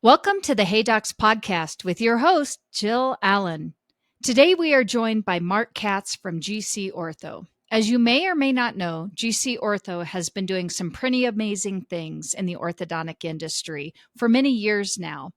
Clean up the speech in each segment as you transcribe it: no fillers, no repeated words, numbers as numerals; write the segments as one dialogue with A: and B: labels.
A: Welcome to the Hey Docs podcast with your host, Jill Allen. Today we are joined by Marc Katz from GC Ortho. As you may or may not know, GC Ortho has been doing some pretty amazing things in the orthodontic industry for many years now.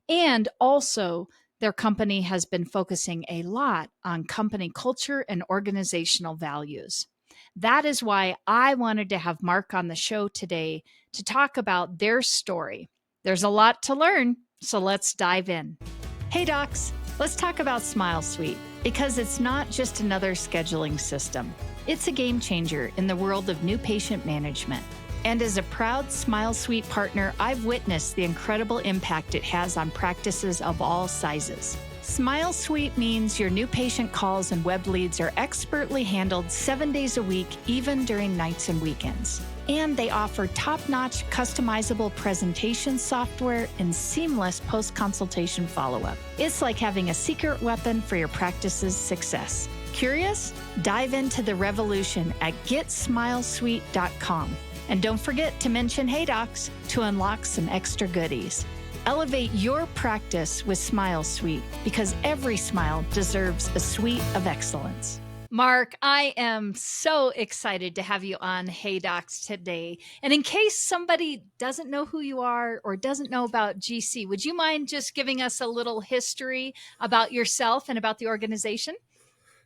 A: And also, their company has been focusing a lot on company culture and organizational values. That is why I wanted to have Marc on the show today to talk about their story. There's a lot to learn, so let's dive in. Hey docs, let's talk about Smile Suite because it's not just another scheduling system. It's a game changer in the world of new patient management. And as a proud Smile Suite partner, I've witnessed the incredible impact it has on practices of all sizes. Smile Suite means your new patient calls and web leads are expertly handled 7 days a week, even during nights and weekends. And they offer top-notch customizable presentation software and seamless post-consultation follow-up. It's like having a secret weapon for your practice's success. Curious? Dive into the revolution at getsmilesuite.com. And don't forget to mention Hey Docs to unlock some extra goodies. Elevate your practice with Smile Suite because every smile deserves a suite of excellence. Marc, I am so excited to have you on Hey Docs today. And in case somebody doesn't know who you are or doesn't know about GC, would you mind just giving us a little history about yourself and about the organization?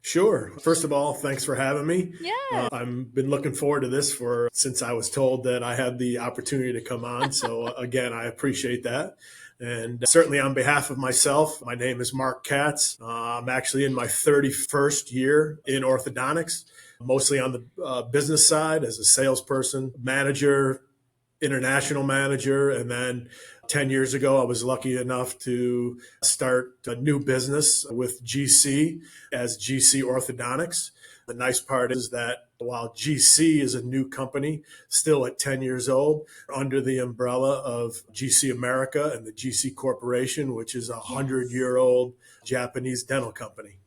B: Sure. First of all, thanks for having me.
A: Yeah.
B: I've been looking forward to this since I was told that I had the opportunity to come on. So again, I appreciate that. And certainly on behalf of myself, my name is Marc Katz. I'm actually in my 31st year in orthodontics, mostly on the business side as a salesperson, manager, international manager. And then 10 years ago, I was lucky enough to start a new business with GC as GC Orthodontics. The nice part is that while GC is a new company, still at 10 years old, under the umbrella of GC America and the GC Corporation, which is a 100-year-old Japanese dental company.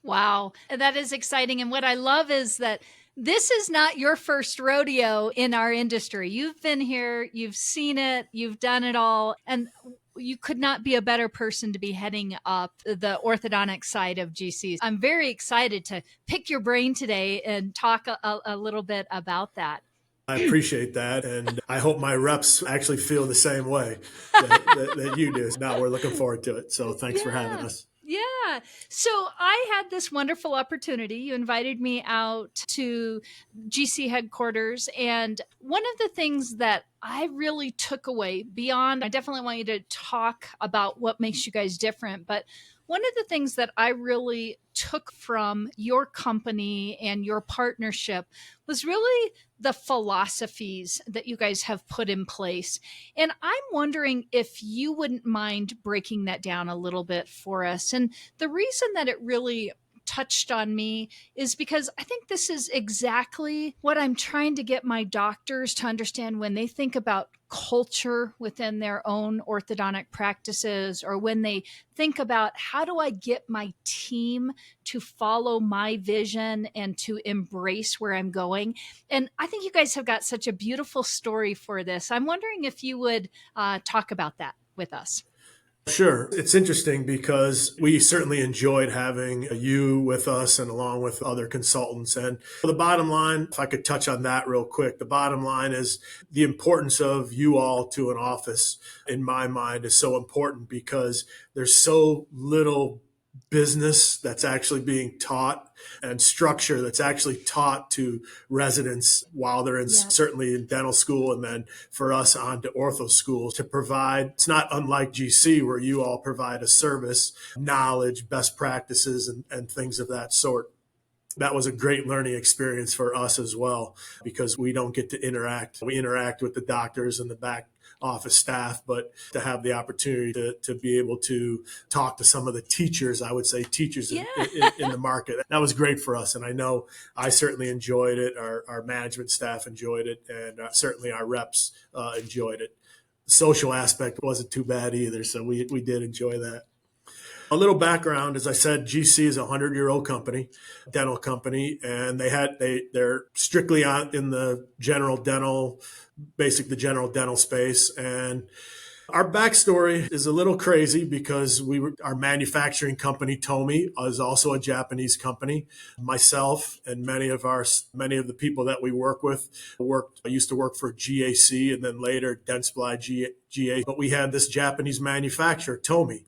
A: Wow, that is exciting. And what I love is that this is not your first rodeo in our industry. You've been here, you've seen it, you've done it all. And you could not be a better person to be heading up the orthodontic side of GC. I'm very excited to pick your brain today and talk a little bit about that.
B: I appreciate that. And I hope my reps actually feel the same way that you do. Now we're looking forward to it. So thanks for having us.
A: Yeah. So I had this wonderful opportunity. You invited me out to GC headquarters. And one of the things that I really took away beyond, I definitely want you to talk about what makes you guys different. But one of the things that I really took from your company and your partnership was really the philosophies that you guys have put in place. And I'm wondering if you wouldn't mind breaking that down a little bit for us. And the reason that it really touched on me is because I think this is exactly what I'm trying to get my doctors to understand when they think about culture within their own orthodontic practices, or when they think about how do I get my team to follow my vision and to embrace where I'm going. And I think you guys have got such a beautiful story for this. I'm wondering if you would talk about that with us.
B: Sure. It's interesting because we certainly enjoyed having you with us and along with other consultants. And the bottom line, if I could touch on that real quick, the bottom line is the importance of you all to an office, in my mind, is so important because there's so little business that's actually being taught and structure that's actually taught to residents while they're in certainly in dental school, and then for us on to ortho school to provide. It's not unlike GC where you all provide a service, knowledge, best practices, and things of that sort. That was a great learning experience for us as well, because we don't get to interact. We interact with the doctors and the back office staff, but to have the opportunity to be able to talk to some of the teachers, I would say teachers in the market, that was great for us. And I know I certainly enjoyed it. Our management staff enjoyed it, and certainly our reps enjoyed it. The social aspect wasn't too bad either, so we did enjoy that. A little background, as I said, GC is a 100-year-old company, dental company, and they're strictly in the general dental space. And Our backstory is a little crazy because our manufacturing company, Tomi, is also a Japanese company. Myself and many of the people that we work with I used to work for GAC and then later Dentsply GA, but we had this Japanese manufacturer, Tomi.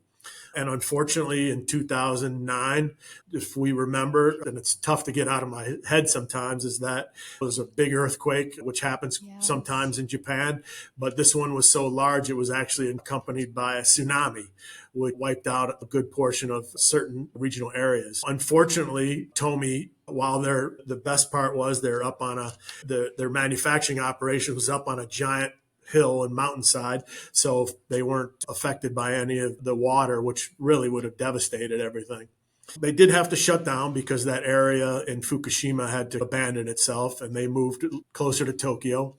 B: And unfortunately, in 2009, if we remember, and it's tough to get out of my head sometimes, is that it was a big earthquake, which happens sometimes in Japan. But this one was so large, it was actually accompanied by a tsunami, which wiped out a good portion of certain regional areas. Unfortunately, Tomi, while the best part was they're up on their manufacturing operation was up on a giant hill and mountainside, so they weren't affected by any of the water, which really would have devastated everything. They did have to shut down because that area in Fukushima had to abandon itself, and they moved closer to Tokyo.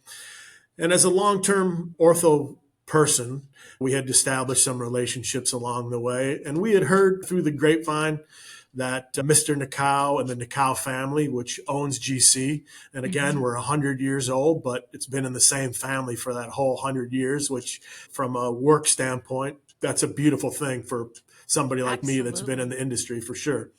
B: And as a long-term ortho person, we had established some relationships along the way, and we had heard through the grapevine that Mr. Nakao and the Nakao family, which owns GC, and again, we're 100 years old, but it's been in the same family for that whole 100 years, which from a work standpoint, that's a beautiful thing for somebody like me that's been in the industry for sure.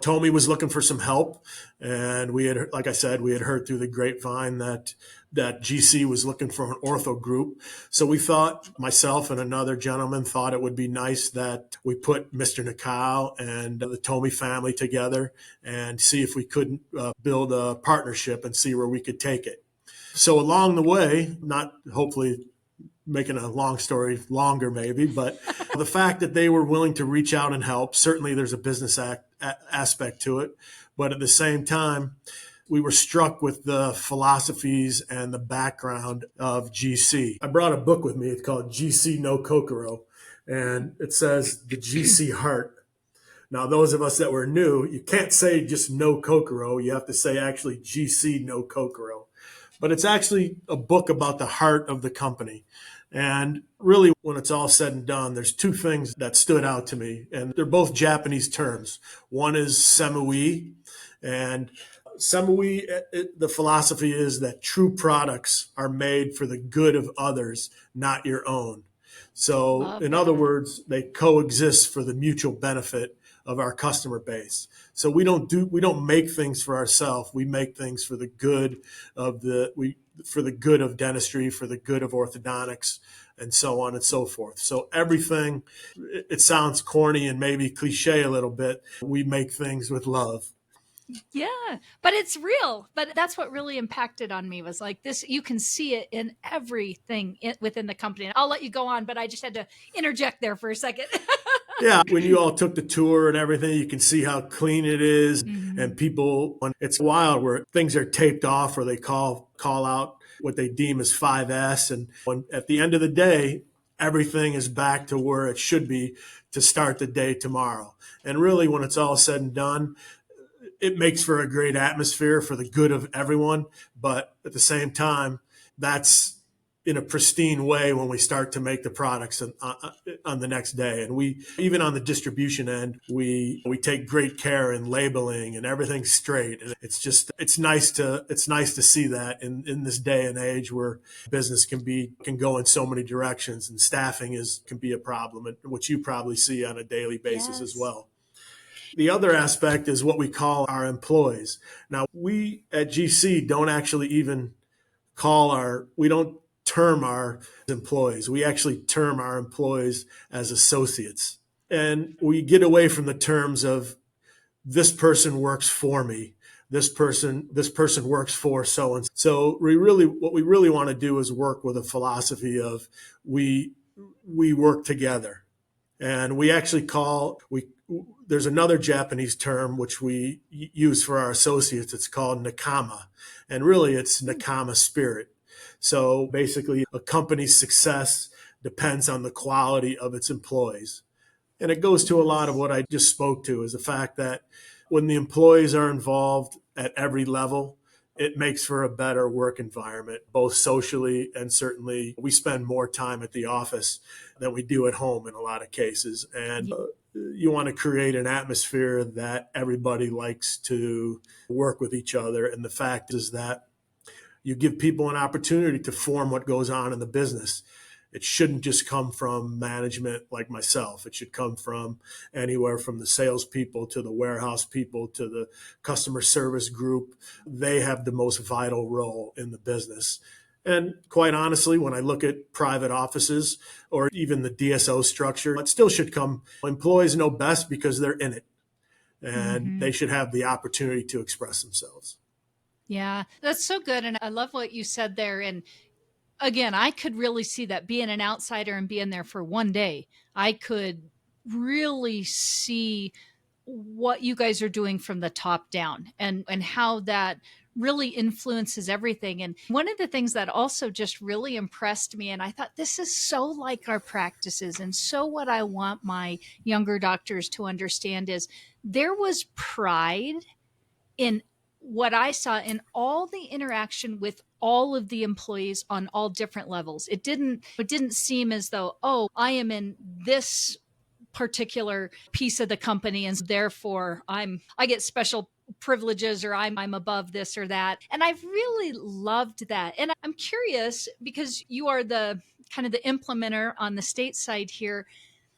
B: Tomi was looking for some help, and like I said, we had heard through the grapevine that GC was looking for an ortho group. So we thought, myself and another gentleman thought it would be nice that we put Mr. Nakao and the Tomi family together and see if we couldn't build a partnership and see where we could take it. So along the way, not hopefully making a long story longer maybe, but the fact that they were willing to reach out and help, certainly there's a business aspect to it. But at the same time, we were struck with the philosophies and the background of GC. I brought a book with me. It's called GC No Kokoro, and it says the GC heart. Now, those of us that were new, you can't say just no Kokoro. You have to say actually GC No Kokoro. But it's actually a book about the heart of the company. And really, when it's all said and done, there's two things that stood out to me, and they're both Japanese terms. One is semui, and semui, the philosophy is that true products are made for the good of others, not your own. So in other words, they coexist for the mutual benefit of our customer base. So we don't make things for ourselves. We make things for the good of for the good of dentistry, for the good of orthodontics, and so on and so forth. So everything, it sounds corny and maybe cliche a little bit. We make things with love.
A: Yeah, but it's real. But that's what really impacted on me was like this. You can see it in everything within the company. I'll let you go on, but I just had to interject there for a second.
B: Yeah, when you all took the tour and everything, you can see how clean it is. And people, it's wild where things are taped off or they call out what they deem as 5S. And at the end of the day, everything is back to where it should be to start the day tomorrow. And really, when it's all said and done, it makes for a great atmosphere for the good of everyone. But at the same time, that's in a pristine way when we start to make the products on the next day. And we, even on the distribution end, we take great care in labeling and everything's straight. And it's nice to see that in this day and age where business can go in so many directions and staffing can be a problem, which you probably see on a daily basis as well. The other aspect is what we call our employees. Now, we at GC don't actually even we don't term our employees. We actually term our employees as associates. And we get away from the terms of this person works for me. This person works for so and so. What we really want to do is work with a philosophy of we work together. And we actually there's another Japanese term which we use for our associates. It's called nakama. And really it's nakama spirit. So basically a company's success depends on the quality of its employees. And it goes to a lot of what I just spoke to, is the fact that when the employees are involved at every level, it makes for a better work environment, both socially and certainly we spend more time at the office than we do at home in a lot of cases. And you want to create an atmosphere that everybody likes to work with each other. And the fact is that you give people an opportunity to form what goes on in the business. It shouldn't just come from management like myself. It should come from anywhere from the salespeople to the warehouse people to the customer service group. They have the most vital role in the business. And quite honestly, when I look at private offices or even the DSO structure, it still should come. Employees know best because they're in it, and they should have the opportunity to express themselves.
A: Yeah, that's so good. And I love what you said there. And again, I could really see that being an outsider and being there for one day. I could really see what you guys are doing from the top down and how that really influences everything. And one of the things that also just really impressed me, and I thought this is so like our practices and so what I want my younger doctors to understand is there was pride in what I saw in all the interaction with all of the employees on all different levels. It didn't seem as though, oh, I am in this particular piece of the company and therefore I get special privileges or I'm above this or that. And I've really loved that. And I'm curious because you are the kind of the implementer on the state side here.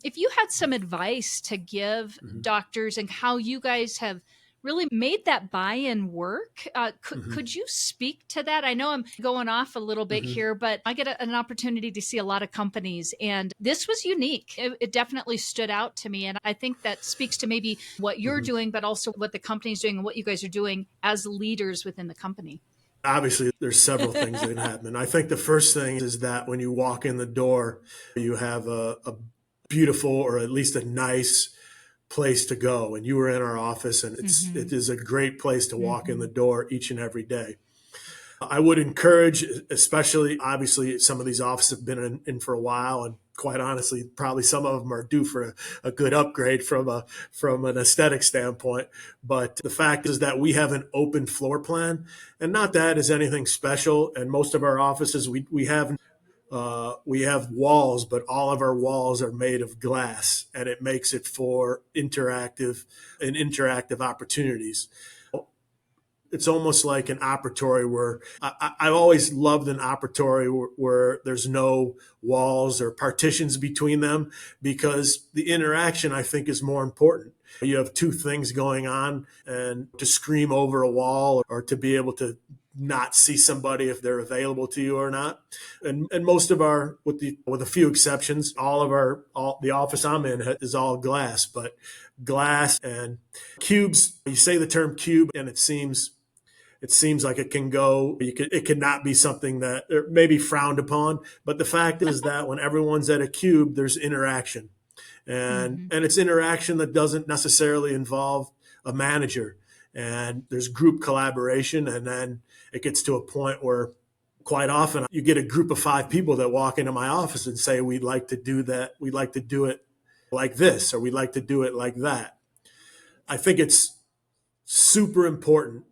A: If you had some advice to give doctors and how you guys have really made that buy-in work, could you speak to that? I know I'm going off a little bit here, but I get an opportunity to see a lot of companies, and this was unique. It definitely stood out to me, and I think that speaks to maybe what you're doing, but also what the company's doing and what you guys are doing as leaders within the company.
B: Obviously, there's several things that can happen. I think the first thing is that when you walk in the door, you have a beautiful or at least a nice place to go. And you were in our office, and it is a great place to walk in the door each and every day. I would encourage, especially obviously some of these offices have been in for a while, and quite honestly, probably some of them are due for a good upgrade from an aesthetic standpoint. But the fact is that we have an open floor plan, and not that is anything special. And most of our offices, we have walls, but all of our walls are made of glass, and it makes it for interactive opportunities. It's almost like an operatory where I've always loved an operatory where there's no walls or partitions between them, because the interaction, I think, is more important. You have two things going on, and to scream over a wall or to be able to not see somebody if they're available to you or not. And most of our, with a few exceptions, all the office I'm in is all glass, but glass and cubes, you say the term cube and it seems like it can go, it could not be something that may be frowned upon. But the fact is that when everyone's at a cube, there's interaction. And it's interaction that doesn't necessarily involve a manager. And there's group collaboration. And then it gets to a point where quite often you get a group of 5 people that walk into my office and say, we'd like to do that. We'd like to do it like this, or we'd like to do it like that. I think it's super important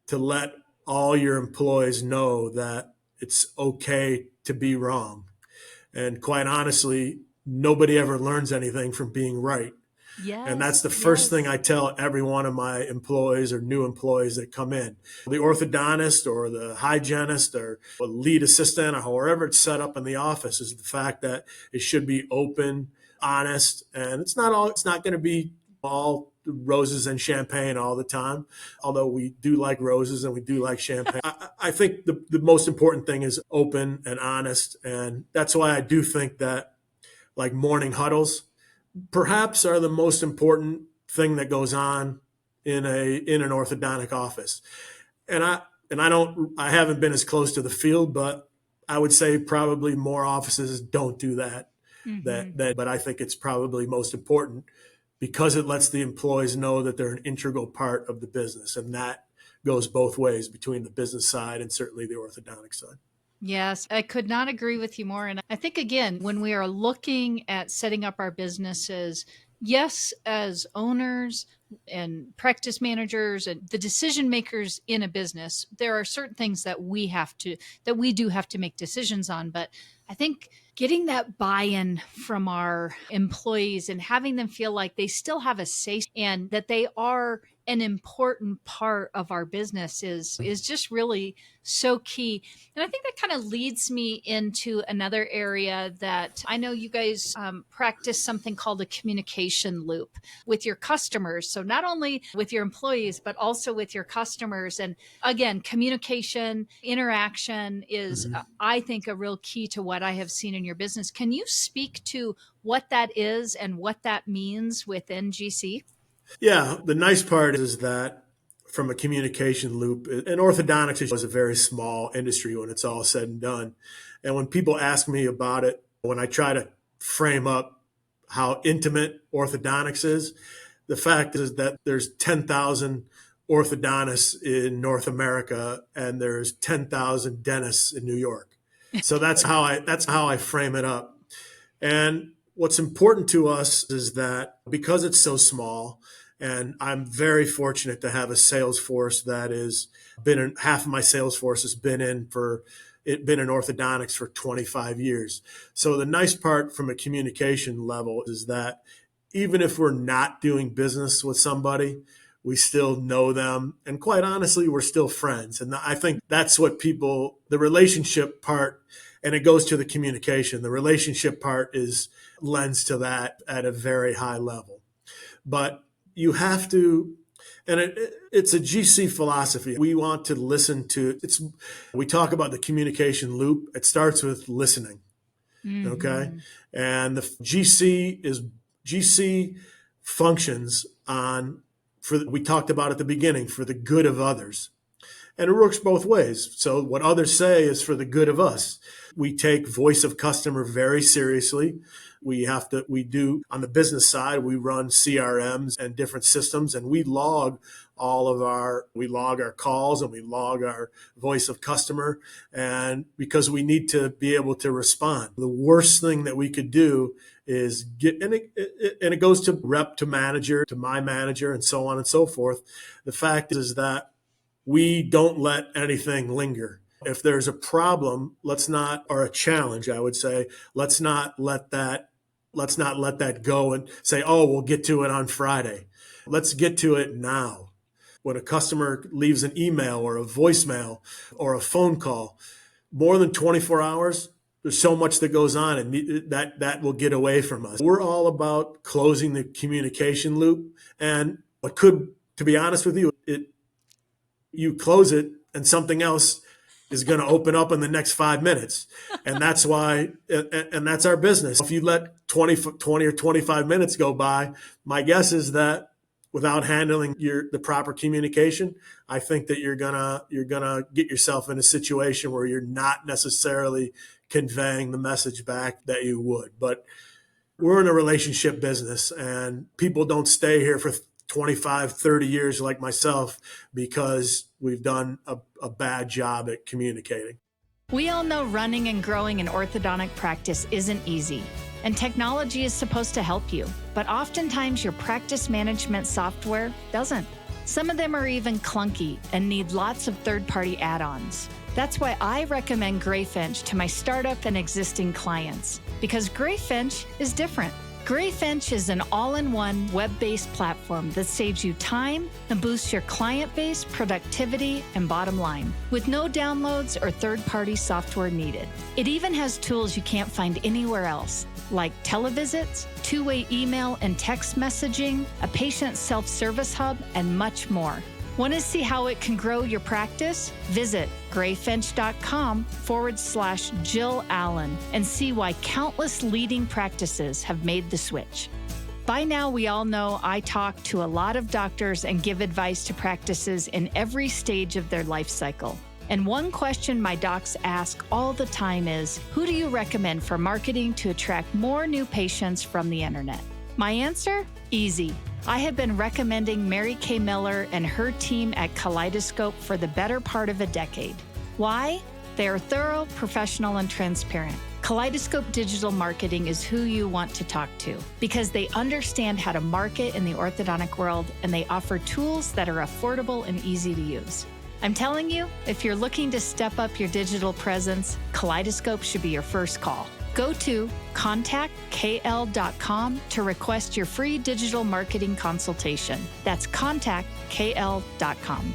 B: to let all your employees know that it's okay to be wrong. And quite honestly, nobody ever learns anything from being right.
A: Yes,
B: and that's the first thing I tell every one of my employees or new employees that come in. The orthodontist or the hygienist or the lead assistant or however it's set up in the office is the fact that it should be open, honest, and it's not going to be all roses and champagne all the time, although we do like roses and we do like champagne. I think the most important thing is open and honest, and that's why I do think that like morning huddles perhaps are the most important thing that goes on in an orthodontic office. And I haven't been as close to the field, but I would say probably more offices don't do that. But I think it's probably most important because it lets the employees know that they're an integral part of the business. And that goes both ways between the business side and certainly the orthodontic side.
A: Yes, I could not agree with you more. And I think, again, when we are looking at setting up our businesses, yes, as owners and practice managers and the decision makers in a business, there are certain things that we do have to make decisions on. But I think getting that buy-in from our employees and having them feel like they still have a say and that they are an important part of our business is just really so key. And I think that kind of leads me into another area that I know you guys practice something called a communication loop with your customers. So not only with your employees, but also with your customers. And again, communication, interaction is, I think, a real key to what I have seen in your business. Can you speak to what that is and what that means within GC?
B: Yeah, the nice part is that from a communication loop, and orthodontics is a very small industry when it's all said and done. And when people ask me about it, when I try to frame up how intimate orthodontics is, the fact is that there's 10,000 orthodontists in North America and there's 10,000 dentists in New York. So that's how I frame it up. And what's important to us is that because it's so small, and I'm very fortunate to have a sales force that is half of my sales force has been in orthodontics for 25 years. So the nice part from a communication level is that even if we're not doing business with somebody, we still know them. And quite honestly, we're still friends. And I think that's what the relationship part, and it goes to the communication. The relationship part lends to that at a very high level. But you have to, and it's a GC philosophy. We want to listen to, we talk about the communication loop. It starts with listening. Okay. And the GC functions we talked about at the beginning, for the good of others. And it works both ways. So what others say is for the good of us. We take voice of customer very seriously. We do on the business side, we run CRMs and different systems, and we log our calls and we log our voice of customer. And because we need to be able to respond, the worst thing that we could do is and it goes to rep to manager, to my manager, and so on and so forth. The fact is that we don't let anything linger. If there's a problem, or a challenge, I would say, let's not let that go and say, oh, we'll get to it on Friday. Let's get to it now. When a customer leaves an email or a voicemail or a phone call, more than 24 hours, there's so much that goes on, and that will get away from us. We're all about closing the communication loop. And to be honest with you, you close it and something else is going to open up in the next 5 minutes. And that's why, and that's our business. If you let 20 or 25 minutes go by, my guess is that without handling the proper communication, I think that you're gonna get yourself in a situation where you're not necessarily conveying the message back that you would. But we're in a relationship business, and people don't stay here for 25, 30 years like myself because we've done a bad job at communicating.
A: We all know running and growing an orthodontic practice isn't easy, and technology is supposed to help you, but oftentimes your practice management software doesn't. Some of them are even clunky and need lots of third-party add-ons. That's why I recommend Greyfinch to my startup and existing clients, because Greyfinch is different. Greyfinch is an all-in-one web-based platform that saves you time and boosts your client base, productivity, and bottom line, with no downloads or third-party software needed. It even has tools you can't find anywhere else, like televisits, two-way email and text messaging, a patient self-service hub, and much more. Want to see how it can grow your practice? Visit greyfinch.com/Jill Allen and see why countless leading practices have made the switch. By now, we all know I talk to a lot of doctors and give advice to practices in every stage of their life cycle. And one question my docs ask all the time is, who do you recommend for marketing to attract more new patients from the internet? My answer? Easy. I have been recommending Mary Kay Miller and her team at Kaleidoscope for the better part of a decade. Why? They are thorough, professional, and transparent. Kaleidoscope Digital Marketing is who you want to talk to because they understand how to market in the orthodontic world, and they offer tools that are affordable and easy to use. I'm telling you, if you're looking to step up your digital presence, Kaleidoscope should be your first call. Go to contactkl.com to request your free digital marketing consultation. That's contactkl.com.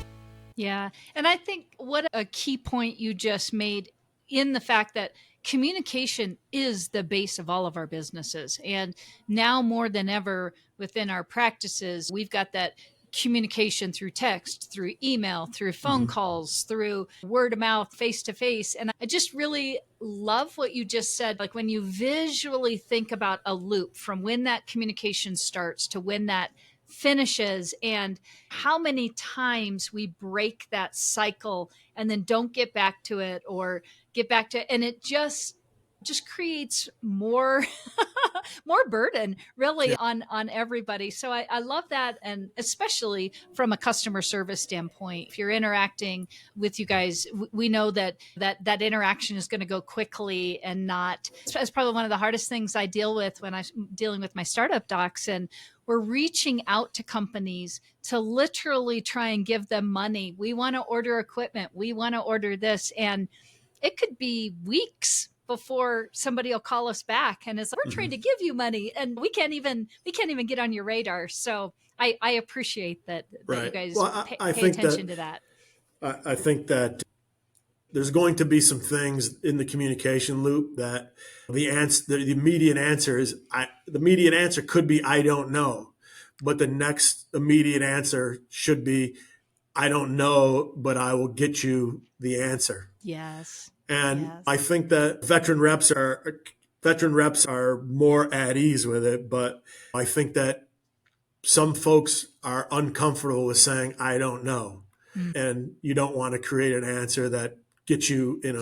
A: Yeah. And I think what a key point you just made in the fact that communication is the base of all of our businesses. And now more than ever within our practices, we've got that communication through text, through email, through phone calls, through word of mouth, face to face. And I just really love what you just said. Like when you visually think about a loop from when that communication starts to when that finishes, and how many times we break that cycle and then don't get back to it or get back to it. And it just creates more more burden really on everybody. So I love that. And especially from a customer service standpoint, if you're interacting with you guys, we know that interaction is going to go quickly and not. It's probably one of the hardest things I deal with when I'm dealing with my startup docs. And we're reaching out to companies to literally try and give them money. We want to order equipment. We want to order this. And it could be weeks before somebody will call us back and is like, we're trying to give you money and we can't even get on your radar. So I appreciate that you guys pay attention to that.
B: I think that there's going to be some things in the communication loop that the immediate answer could be, I don't know. But the next immediate answer should be, I don't know, but I will get you the answer.
A: Yes.
B: And
A: yes.
B: I think that veteran reps are more at ease with it, but I think that some folks are uncomfortable with saying, I don't know. And you don't want to create an answer that puts you in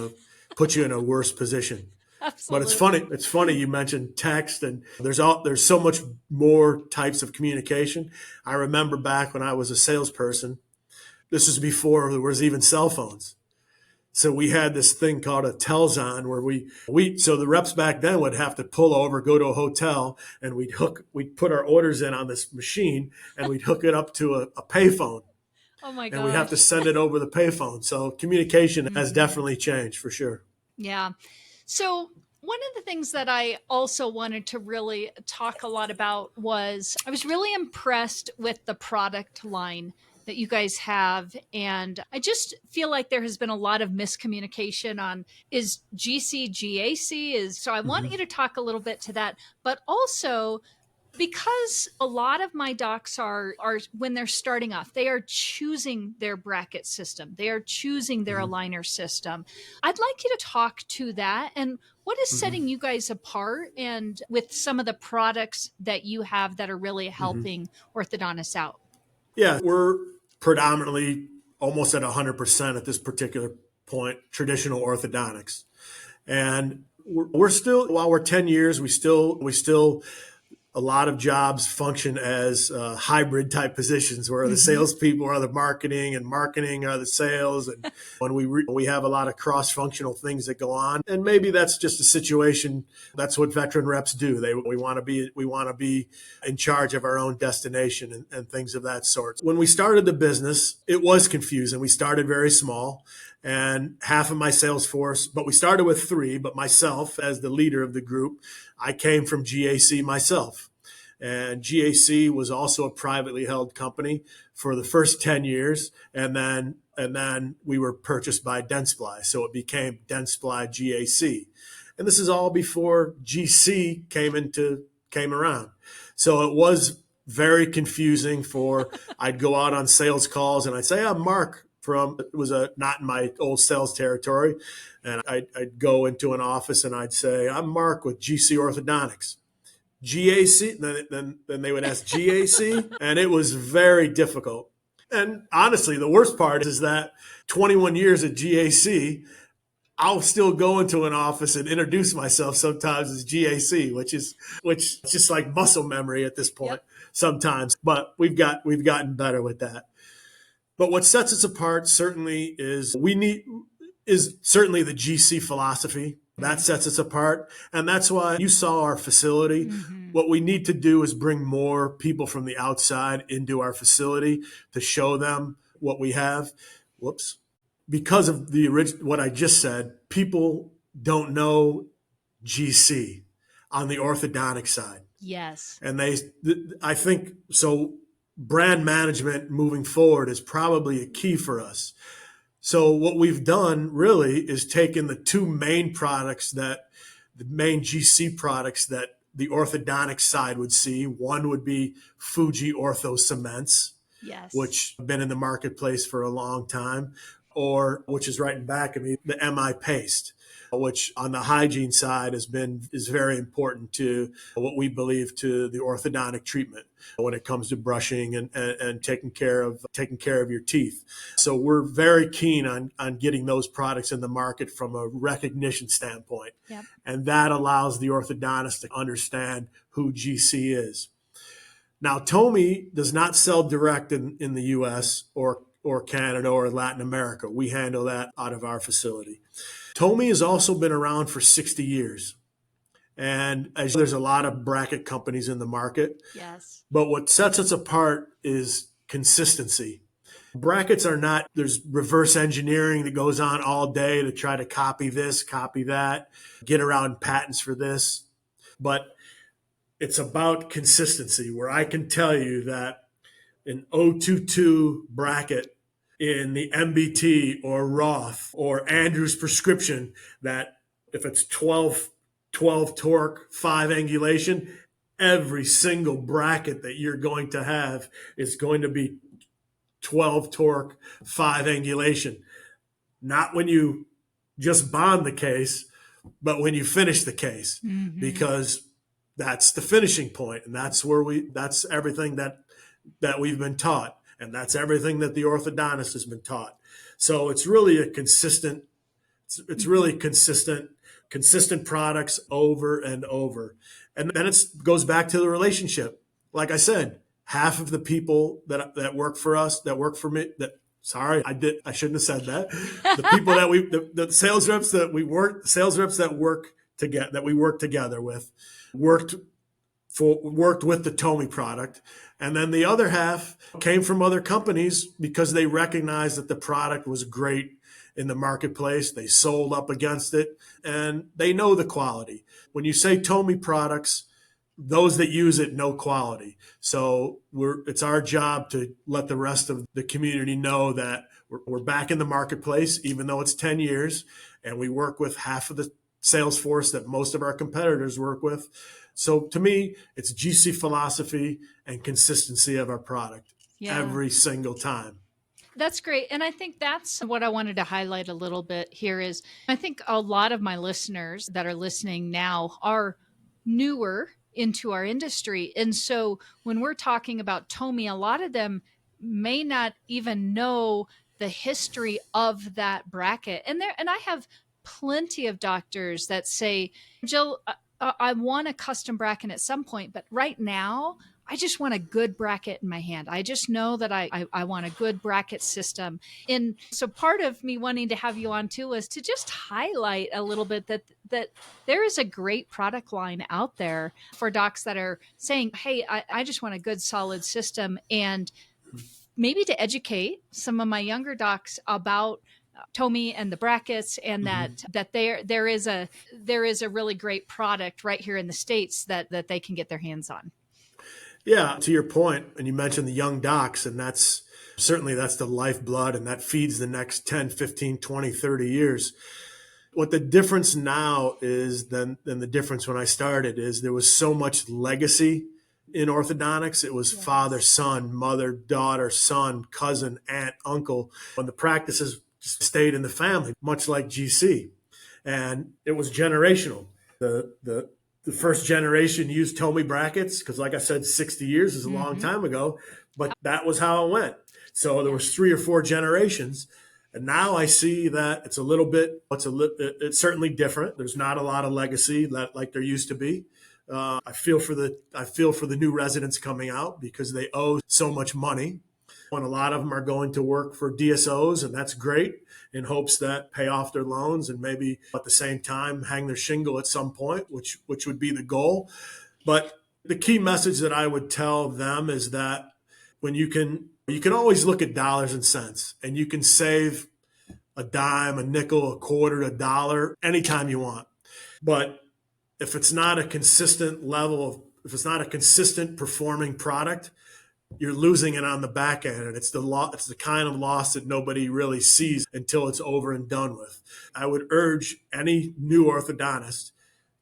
B: a worse position.
A: Absolutely.
B: But it's funny you mentioned text, and there's so much more types of communication. I remember back when I was a salesperson, this was before there was even cell phones. So we had this thing called a Telzon where so the reps back then would have to pull over, go to a hotel, and we'd put our orders in on this machine and we'd hook it up to a payphone.
A: Oh my gosh.
B: And we have to send it over the payphone. So communication has definitely changed for sure.
A: Yeah. So one of the things that I also wanted to really talk a lot about was I was really impressed with the product line that you guys have. And I just feel like there has been a lot of miscommunication on is GC GAC is. So I want you to talk a little bit to that, but also because a lot of my docs are when they're starting off, they are choosing their bracket system. They are choosing their aligner system. I'd like you to talk to that and what is setting you guys apart and with some of the products that you have that are really helping orthodontists out.
B: Yeah, we're predominantly almost at 100% at this particular point, traditional orthodontics. And we're still, while we're 10 years, we still a lot of jobs function as hybrid type positions where the salespeople are the marketing and marketing are the sales. And when we have a lot of cross-functional things that go on, and maybe that's just a situation. That's what veteran reps do. We want to be in charge of our own destination and things of that sort. When we started the business, it was confusing. We started very small. And half of my sales force, but we started with 3, but myself as the leader of the group, I came from GAC myself. And GAC was also a privately held company for the first 10 years. And then we were purchased by Dentsply. So it became Dentsply GAC. And this is all before GC came around. So it was very confusing I'd go out on sales calls and I'd say, I'm Marc. It was not in my old sales territory. And I'd go into an office and I'd say, I'm Marc with GC Orthodontics. GAC, then they would ask GAC, and it was very difficult. And honestly, the worst part is that 21 years at GAC, I'll still go into an office and introduce myself sometimes as GAC, which is just like muscle memory at this point sometimes. But we've gotten better with that. But what sets us apart certainly is certainly the GC philosophy. That sets us apart. And that's why you saw our facility. What we need to do is bring more people from the outside into our facility to show them what we have. Because of what I just said, people don't know GC on the orthodontic side.
A: Yes.
B: And I think so. Brand management moving forward is probably a key for us. So what we've done really is taken the two main products the main GC products that the orthodontic side would see. One would be Fuji Ortho cements,
A: Yes.
B: which have been in the marketplace for a long time, or which is right in back of me, the MI paste, which on the hygiene side is very important to what we believe to the orthodontic treatment when it comes to brushing and taking care of your teeth. So we're very keen on getting those products in the market from a recognition standpoint.
A: Yep.
B: And that allows the orthodontist to understand who GC is. Now, Tomi does not sell direct in the US or Canada or Latin America. We handle that out of our facility. Tomi has also been around for 60 years. And as there's a lot of bracket companies in the market.
A: Yes.
B: But what sets us apart is consistency. Brackets are not, there's reverse engineering that goes on all day to try to copy this, copy that, get around patents for this. But it's about consistency, where I can tell you that an 022 bracket in the MBT or Roth or Andrew's prescription, that if it's 12 torque, 5 angulation, every single bracket that you're going to have is going to be 12 torque, 5 angulation. Not when you just bond the case, but when you finish the case, because that's the finishing point, and that's everything that we've been taught, and that's everything that the orthodontist has been taught. So it's really consistent products over and over. And then it goes back to the relationship. Like I said, half of the people that work for us, that work for me, I shouldn't have said that. The people the sales reps that we work together with, worked with the Tomi product. And then the other half came from other companies because they recognized that the product was great in the marketplace. They sold up against it, and they know the quality. When you say Tomi Products, those that use it know quality. So it's our job to let the rest of the community know that we're back in the marketplace, even though it's 10 years, and we work with half of the sales force that most of our competitors work with. So to me, it's GC philosophy and consistency of our product every single time.
A: That's great. And I think that's what I wanted to highlight a little bit here is I think a lot of my listeners that are listening now are newer into our industry. And so when we're talking about Tomi, a lot of them may not even know the history of that bracket. And I have plenty of doctors that say, Jill, I want a custom bracket at some point, but right now I just want a good bracket in my hand. I just know that I want a good bracket system. And so part of me wanting to have you on too is to just highlight a little bit that there is a great product line out there for docs that are saying, hey, I just want a good solid system, and maybe to educate some of my younger docs about Tomi and the brackets, and that there is a really great product right here in the States that they can get their hands on.
B: Yeah, to your point, and you mentioned the young docs, and that's the lifeblood, and that feeds the next 10, 15, 20, 30 years. What the difference now is than the difference when I started is there was so much legacy in orthodontics. It was father, son, mother, daughter, son, cousin, aunt, uncle. When the practices just stayed in the family, much like GC. And it was generational. The first generation used Tomi brackets because, like I said, 60 years is a long time ago, but that was how it went. So there was 3 or 4 generations. And now I see that it's certainly different. There's not a lot of legacy like there used to be. I feel for the new residents coming out because they owe so much money. And a lot of them are going to work for DSOs, and that's great, in hopes that pay off their loans and maybe at the same time hang their shingle at some point, which would be the goal. But the key message that I would tell them is that when you can always look at dollars and cents, and you can save a dime, a nickel, a quarter, a dollar anytime you want. But if it's not a consistent if it's not a consistent performing product, you're losing it on the back end, and it's the kind of loss that nobody really sees until it's over and done with. I would urge any new orthodontist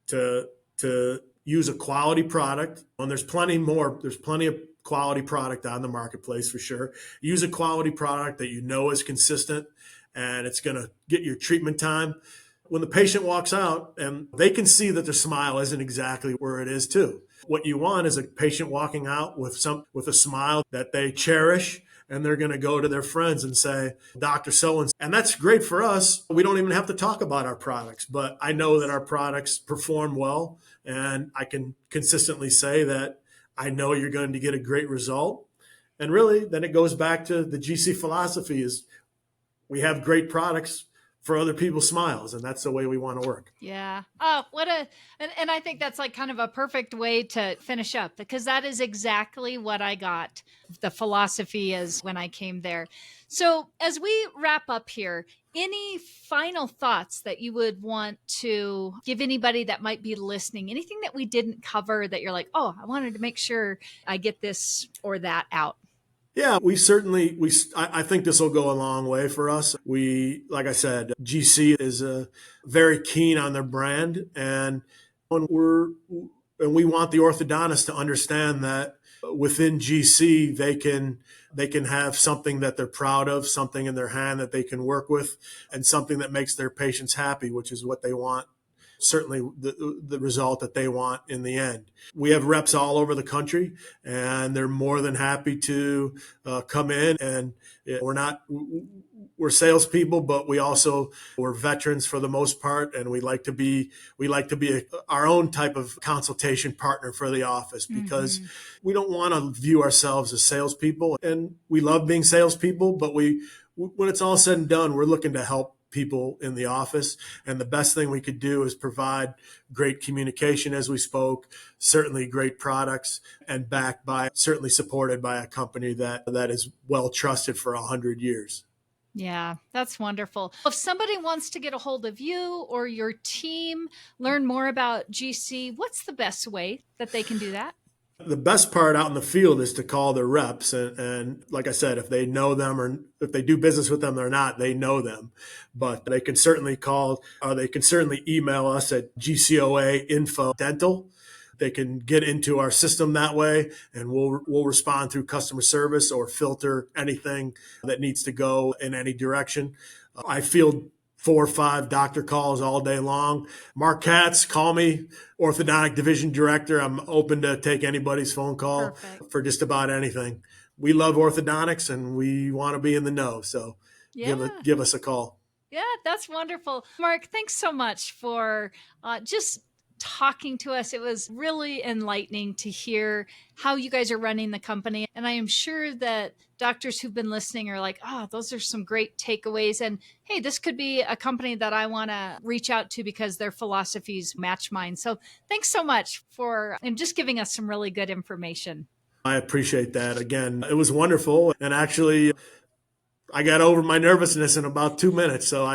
B: to use a quality product, and there's plenty of quality product on the marketplace for sure. Use a quality product that you know is consistent and it's going to get your treatment time. When the patient walks out, and they can see that their smile isn't exactly where it is too. What you want is a patient walking out with a smile that they cherish, and they're going to go to their friends and say, Dr. So-and-so. And that's great for us. We don't even have to talk about our products, but I know that our products perform well, and I can consistently say that I know you're going to get a great result. And really, then it goes back to the GC philosophy is we have great products for other people's smiles, and that's the way we want to work.
A: Yeah. Oh, and I think that's like kind of a perfect way to finish up, because that is exactly what I got. The philosophy is when I came there. So as we wrap up here, any final thoughts that you would want to give anybody that might be listening? Anything that we didn't cover that you're like, oh, I wanted to make sure I get this or that out?
B: Yeah, I think this will go a long way for us. Like I said, GC is very keen on their brand, and we want the orthodontists to understand that within GC, they can have something that they're proud of, something in their hand that they can work with, and something that makes their patients happy, which is what they want. Certainly the result that they want in the end. We have reps all over the country, and they're more than happy to come in. And we're salespeople, but we're veterans for the most part, and we like to be our own type of consultation partner for the office, because we don't want to view ourselves as salespeople, and we love being salespeople, but when it's all said and done, we're looking to help people in the office. And the best thing we could do is provide great communication, as we spoke, certainly great products, and certainly supported by a company that is well trusted for 100 years.
A: Yeah, that's wonderful. If somebody wants to get a hold of you or your team, learn more about GC, what's the best way that they can do that?
B: The best part out in the field is to call their reps. And like I said, if they know them or if they do business with them or not, they know them. But they can certainly call, or they can certainly email us at GCOA Info Dental. They can get into our system that way, and we'll respond through customer service or filter anything that needs to go in any direction. I field 4 or 5 doctor calls all day long. Marc Katz, call me, Orthodontic Division Director. I'm open to take anybody's phone call. Perfect. For just about anything. We love orthodontics, and we want to be in the know. So give us a call.
A: Yeah, that's wonderful. Marc, thanks so much for just talking to us. It was really enlightening to hear how you guys are running the company. And I am sure that doctors who've been listening are like, oh, those are some great takeaways. And hey, this could be a company that I want to reach out to because their philosophies match mine. So thanks so much for just giving us some really good information.
B: I appreciate that. Again, it was wonderful. And actually, I got over my nervousness in about 2 minutes. So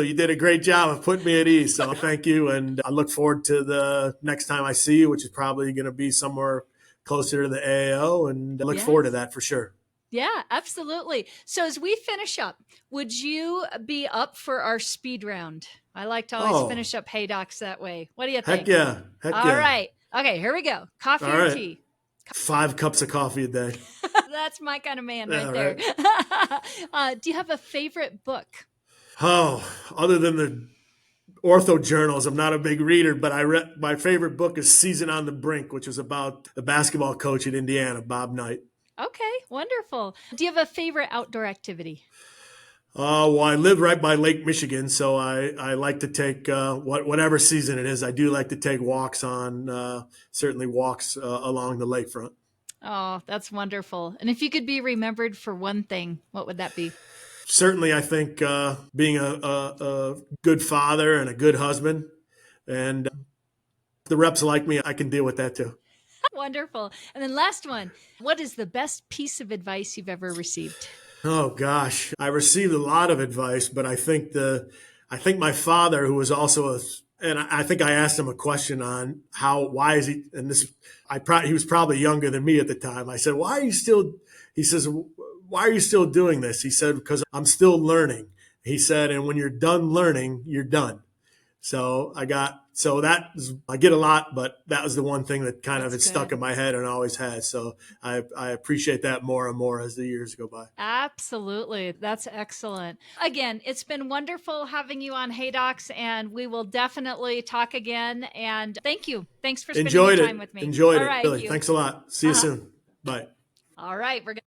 B: you did a great job of putting me at ease. So thank you. And I look forward to the next time I see you, which is probably going to be somewhere closer to the AAO. And I look forward to that for sure.
A: Yeah, absolutely. So as we finish up, would you be up for our speed round? I like to always finish up Hey Docs that way. What do you think?
B: Heck yeah.
A: All right. Okay, here we go. Coffee or tea?
B: 5 cups of coffee a day.
A: That's my kind of man right there. Right. Do you have a favorite book?
B: Oh, other than the ortho journals, I'm not a big reader, but my favorite book is Season on the Brink, which is about the basketball coach at Indiana, Bob Knight.
A: Okay, wonderful. Do you have a favorite outdoor activity?
B: Well, I live right by Lake Michigan, so I like to take whatever season it is. I do like to take walks certainly walks along the lakefront.
A: Oh, that's wonderful. And if you could be remembered for one thing, what would that be?
B: Certainly, I think being a good father and a good husband. And the reps like me, I can deal with that too.
A: Wonderful. And then last one, what is the best piece of advice you've ever received?
B: Oh gosh, I received a lot of advice, but I think my father, who was also And I think I asked him a question on why is he, and he was probably younger than me at the time. I said, why are you still, he says, why are you still doing this? He said, because I'm still learning. He said, and when you're done learning, you're done. So I get a lot, but that was the one thing that kind of had stuck in my head and always has. So I appreciate that more and more as the years go by.
A: Absolutely. That's excellent. Again, it's been wonderful having you on Hey Docs, and we will definitely talk again. And thank you. Thanks for spending your time with me.
B: Enjoyed it.
A: Right,
B: Really. Thanks a lot. See you soon. Bye.
A: All right. We're going